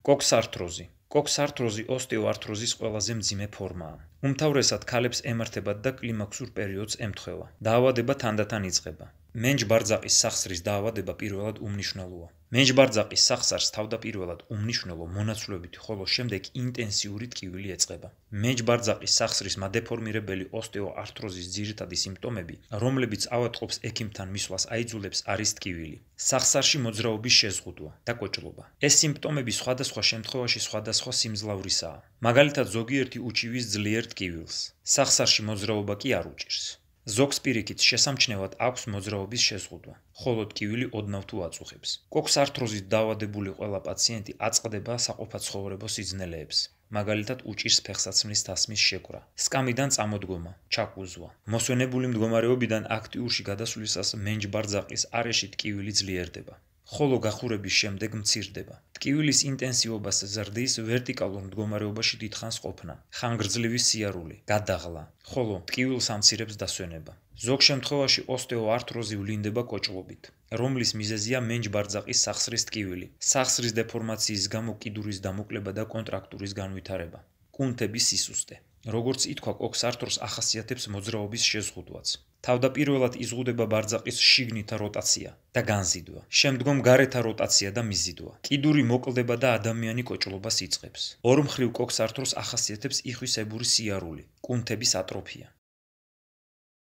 კოქსართროზი. კოქსართროზი ოსტეოართროზის ყველაზე მძიმე ფორმაა. უმთავრესად ქალებს ემართებათ და კლიმაქსურ პერიოდს ემთხვევა. დაავადება თანდათან იწყება. მენჯ-ბარძაყის სახსრის დაავადება პირველად უმნიშვნელოა. მენჯ-ბარძაყის სახსარს თავდაპირველად უმნიშვნელო მონაცვლეობითი, ხოლო შემდეგ ინტენსიური ტკივილი ეწყება. მენჯ-ბარძაყის სახსრის დეფორმირებელი ოსტეოართროზის ძირითადი სიმპტომები, რომლებიც ავადმყოფს ექიმთან მისვლას აიძულებს, არის ტკივილი, სახსარში მოძრაობის შეზღუდვა და კოჭლობა. ეს სიმპტომები სხვადასხვა შემთხვევაში სხვადასხვა სიმძლავრისაა. მაგალითად, ზოგიერთი უჩივის ძლიერ ტკივილს, სახსარში მოძრაობა კი არ უჭირს. ზოგს პირიქით შესამჩნევად აქვს მოძრაობის შეზღუდვა, ხოლო ტკივილი ოდნავ თუ აწუხებს. კოქსართროზით დაავადებული ყველა პაციენტი აწყდება საყოფაცხოვრებო სიძნელეებს. მაგალითად, უჭირს ფეხსაცმლის დასმის შეკვრა, სკამიდან წამოდგომა, ჩაკუზვა. მოსვენებული მდგომარეობიდან აქტიურში გადასვლისას მენჯ-ბარძაყის არეში ტკივილი ძლიერდება, ხოლო გახურების შემდეგ მცირდება. ტკივილის ინტენსივობას ზრდის ვერტიკალურ მდგომარეობაში დიდხანს ყოფნა, ხანგრძლივი სიარული, გადაღლა, ხოლო ტკივილს ამცირებს დასვენება. ზოგ შემთხვევაში ოსტეოართროზი ვლინდება კოჭლობით, რომლის მიზეზია მენჯ-ბარძაყის სახსრის ტკივილი, სახსრის დეფორმაციის გამო კიდურის დამოკლება და კონტრაქტურის განვითარება, კუნთების სისუსტე. როგორც ითქვა, კოქსართროს ახასიათებს მოძრაობის შეზღუდვაც. თავდაპირველად იზღუდება ბარძაყის შიგნითა როტაცია და განზიდვა, შემდგომ გარეთა როტაცია და მიზიდვა. კიდური მოკლდება და ადამიანი კოჭლობას იწყებს. ორმხრივ კოქსართროს ახასიათებს იხვისებური სიარული, კუნთების ატროფია.